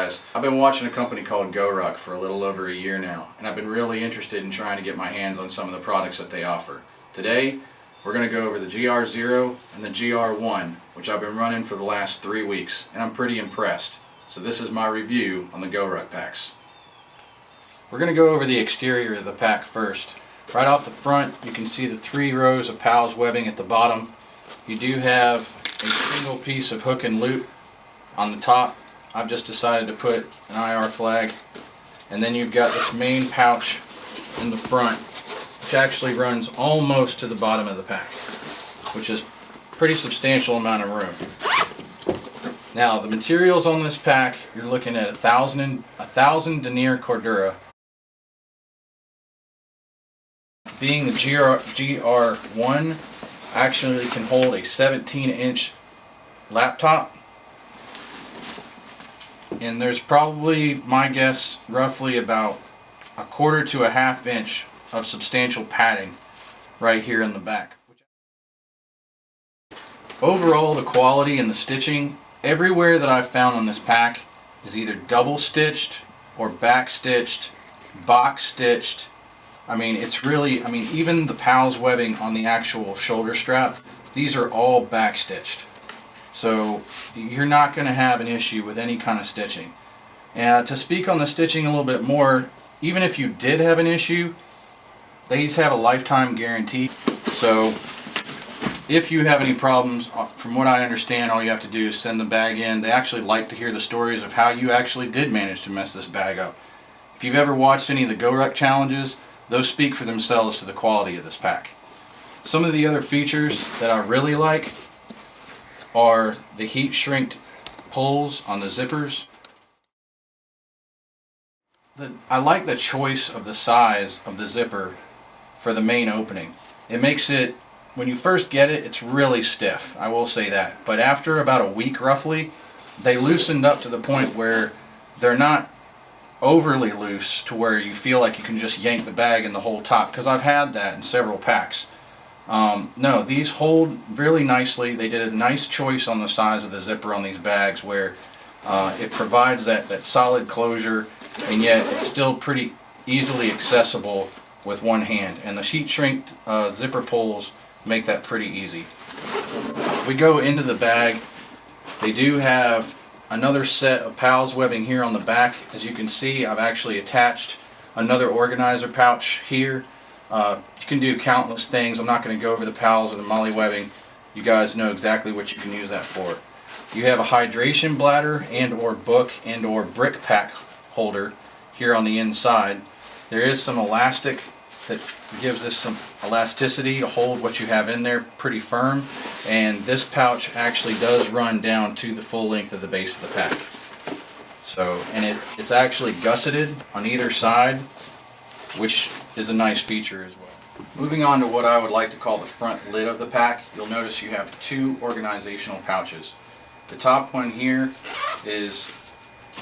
guys, I've been watching a company called GoRuck for a little over a year now, and I've been really interested in trying to get my hands on some of the products that they offer. Today, we're going to go over the GR0 and the GR1, which I've been running for the last 3 weeks, and I'm pretty impressed. So this is my review on the GoRuck packs. We're going to go over the exterior of the pack first. Right off the front, you can see the 3 rows of PALS webbing at the bottom. You do have a single piece of hook and loop on the top. I've just decided to put an IR flag, and then you've got this main pouch in the front, which actually runs almost to the bottom of the pack, which is a pretty substantial amount of room. Now the materials on this pack, you're looking at 1,000 denier cordura. Being the GR1 actually can hold a 17-inch laptop. And there's probably, my guess, roughly about 1/4 to 1/2 inch of substantial padding right here in the back. Overall, the quality and the stitching, everywhere that I've found on this pack is either double stitched or back stitched, box stitched. I mean, it's really, even the PALS webbing on the actual shoulder strap, these are all back stitched. So you're not going to have an issue with any kind of stitching. And to speak on the stitching a little bit more, even if you did have an issue, these have a lifetime guarantee. So if you have any problems, from what I understand, all you have to do is send the bag in. They actually like to hear the stories of how you actually did manage to mess this bag up. If you've ever watched any of the GoRuck challenges, those speak for themselves to the quality of this pack. Some of the other features that I really like are the heat shrink pulls on the zippers. I like the choice of the size of the zipper for the main opening. It makes it, when you first get it, it's really stiff, I will say that. But after about a week roughly, they loosened up to the point where they're not overly loose to where you feel like you can just yank the bag in the whole top, because I've had that in several packs. No, these hold really nicely. They did a nice choice on the size of the zipper on these bags where it provides that solid closure, and yet it's still pretty easily accessible with one hand. And the heat shrink zipper pulls make that pretty easy. We go into the bag. They do have another set of PALS webbing here on the back. As you can see, I've actually attached another organizer pouch here. You can do countless things. I'm not going to go over the PALS or the MOLLE webbing. You guys know exactly what you can use that for. You have a hydration bladder and or book and or brick pack holder here on the inside. There is some elastic that gives this some elasticity to hold what you have in there pretty firm, and this pouch actually does run down to the full length of the base of the pack. So, and it's actually gusseted on either side, which is a nice feature as well. Moving on to what I would like to call the front lid of the pack, you'll notice you have 2 organizational pouches. The top one here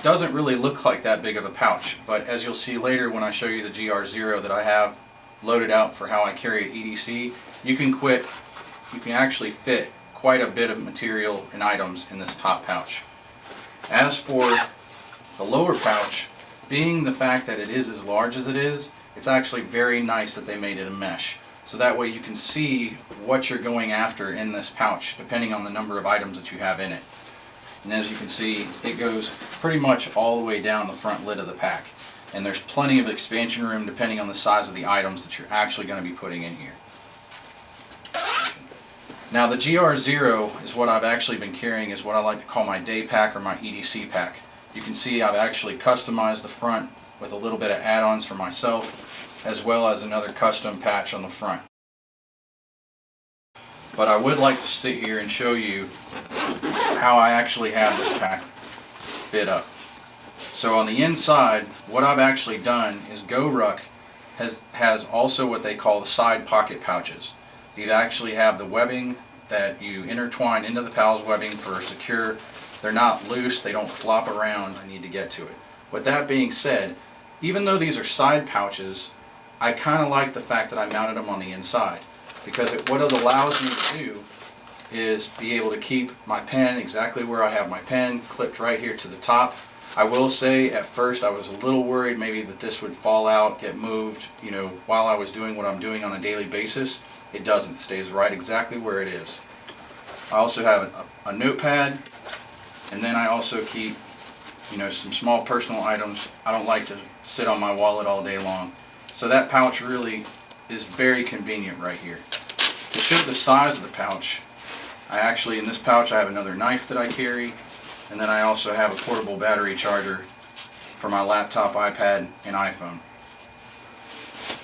doesn't really look like that big of a pouch, but as you'll see later when I show you the GR0 that I have loaded out for how I carry at EDC, you can actually fit quite a bit of material and items in this top pouch. As for the lower pouch, being the fact that it is as large as it is, it's actually very nice that they made it a mesh. So that way you can see what you're going after in this pouch, depending on the number of items that you have in it. And as you can see, it goes pretty much all the way down the front lid of the pack. And there's plenty of expansion room depending on the size of the items that you're actually going to be putting in here. Now the GR0 is what I've actually been carrying, is what I like to call my day pack or my EDC pack. You can see I've actually customized the front with a little bit of add-ons for myself, as well as another custom patch on the front. But I would like to sit here and show you how I actually have this pack fit up. So on the inside, what I've actually done is GoRuck has also what they call the side pocket pouches. These actually have the webbing that you intertwine into the PALS webbing for secure. They're not loose, they don't flop around. I need to get to it. With that being said, even though these are side pouches, I kind of like the fact that I mounted them on the inside, because what it allows me to do is be able to keep my pen exactly where I have my pen, clipped right here to the top. I will say at first I was a little worried maybe that this would fall out, get moved, you know, while I was doing what I'm doing on a daily basis. It doesn't. It stays right exactly where it is. I also have a notepad, and then I also keep, you know, some small personal items. I don't like to sit on my wallet all day long. So that pouch really is very convenient right here. To show the size of the pouch, I actually, in this pouch, I have another knife that I carry, and then I also have a portable battery charger for my laptop, iPad, and iPhone,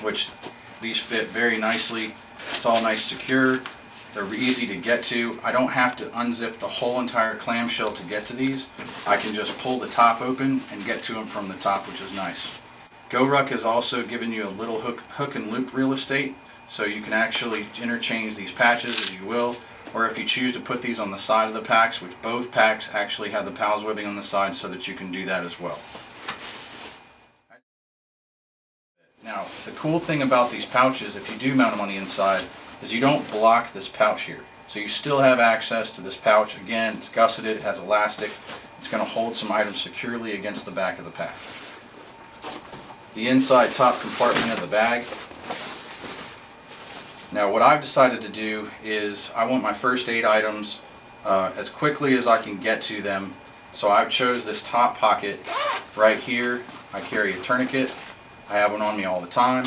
which these fit very nicely. It's all nice secure. They're easy to get to. I don't have to unzip the whole entire clamshell to get to these. I can just pull the top open and get to them from the top, which is nice. GoRuck has also given you a little hook and loop real estate, so you can actually interchange these patches as you will, or if you choose to put these on the side of the packs, which both packs actually have the PALS webbing on the side, so that you can do that as well. Now, the cool thing about these pouches, if you do mount them on the inside, is you don't block this pouch here. So you still have access to this pouch. Again, it's gusseted, it has elastic. It's going to hold some items securely against the back of the pack. The inside top compartment of the bag. Now what I've decided to do is I want my first aid items as quickly as I can get to them. So I've chose this top pocket right here. I carry a tourniquet. I have one on me all the time.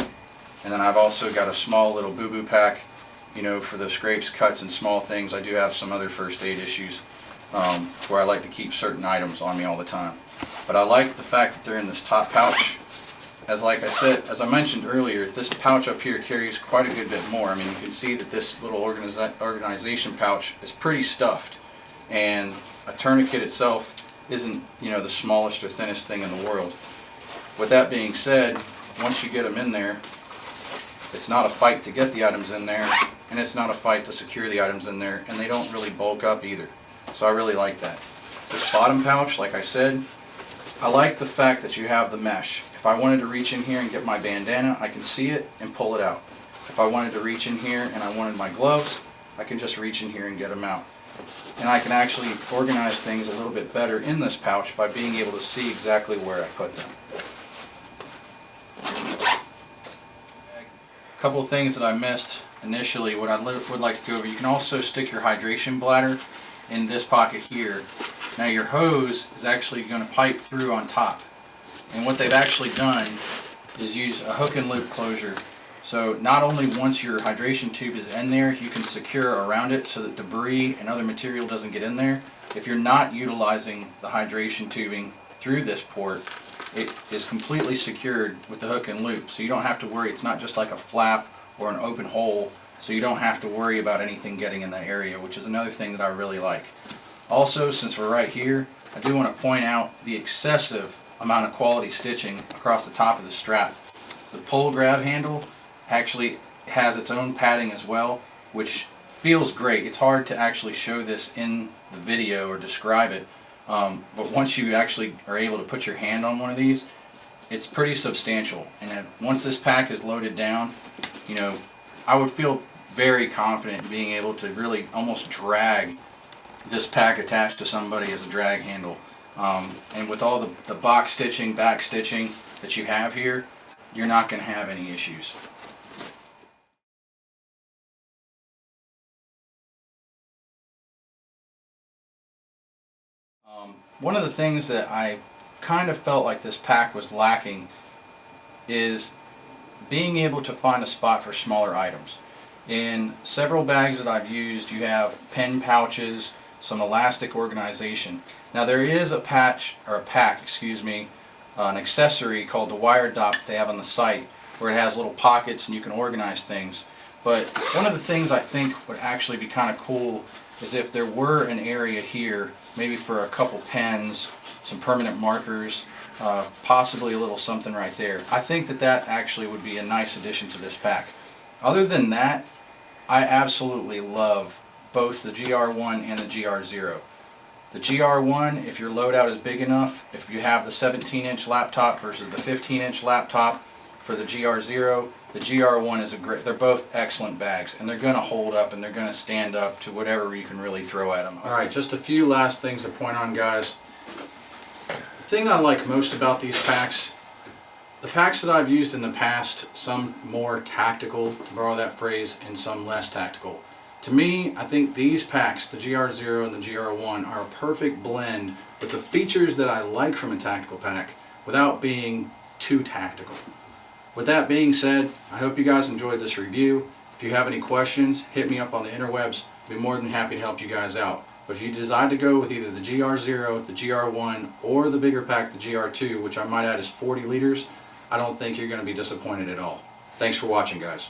And then I've also got a small little boo-boo pack, you know, for the scrapes, cuts, and small things. I do have some other first aid issues where I like to keep certain items on me all the time. But I like the fact that they're in this top pouch. As I mentioned earlier, this pouch up here carries quite a good bit more. I mean, you can see that this little organization pouch is pretty stuffed, and a tourniquet itself isn't, you know, the smallest or thinnest thing in the world. With that being said, once you get them in there, it's not a fight to get the items in there, and it's not a fight to secure the items in there, and they don't really bulk up either. So I really like that. This bottom pouch, like I said, I like the fact that you have the mesh. If I wanted to reach in here and get my bandana, I can see it and pull it out. If I wanted to reach in here and I wanted my gloves, I can just reach in here and get them out. And I can actually organize things a little bit better in this pouch by being able to see exactly where I put them. A couple of things that I missed initially, what I would like to go over. You can also stick your hydration bladder in this pocket here. Now your hose is actually going to pipe through on top. And what they've actually done is use a hook and loop closure. So not only once your hydration tube is in there, you can secure around it so that debris and other material doesn't get in there. If you're not utilizing the hydration tubing through this port, it is completely secured with the hook and loop. So you don't have to worry. It's not just like a flap or an open hole. So you don't have to worry about anything getting in that area, which is another thing that I really like. Also, since we're right here, I do want to point out the excessive amount of quality stitching across the top of the strap. The pull grab handle actually has its own padding as well, which feels great. It's hard to actually show this in the video or describe it, but once you actually are able to put your hand on one of these, it's pretty substantial. And then once this pack is loaded down, you know, I would feel very confident in being able to really almost drag this pack attached to somebody as a drag handle. And with all the box stitching, back stitching that you have here, you're not going to have any issues. One of the things that I kind of felt like this pack was lacking is being able to find a spot for smaller items. In several bags that I've used, you have pen pouches, some elastic organization. Now there is a pack, an accessory called the wire dot they have on the site where it has little pockets and you can organize things. But one of the things I think would actually be kind of cool is if there were an area here, maybe for a couple pens, some permanent markers, possibly a little something right there. I think that that actually would be a nice addition to this pack. Other than that, I absolutely love both the GR1 and the GR0. The GR1, if your loadout is big enough, if you have the 17-inch laptop versus the 15-inch laptop for the GR0, the GR1 is they're both excellent bags, and they're going to hold up and they're going to stand up to whatever you can really throw at them. Alright, just a few last things to point on, guys. The thing I like most about these packs, the packs that I've used in the past, some more tactical, to borrow that phrase, and some less tactical. To me, I think these packs, the GR0 and the GR1, are a perfect blend with the features that I like from a tactical pack without being too tactical. With that being said, I hope you guys enjoyed this review. If you have any questions, hit me up on the interwebs. I'll be more than happy to help you guys out. But if you decide to go with either the GR0, the GR1, or the bigger pack, the GR2, which I might add is 40 liters, I don't think you're going to be disappointed at all. Thanks for watching, guys.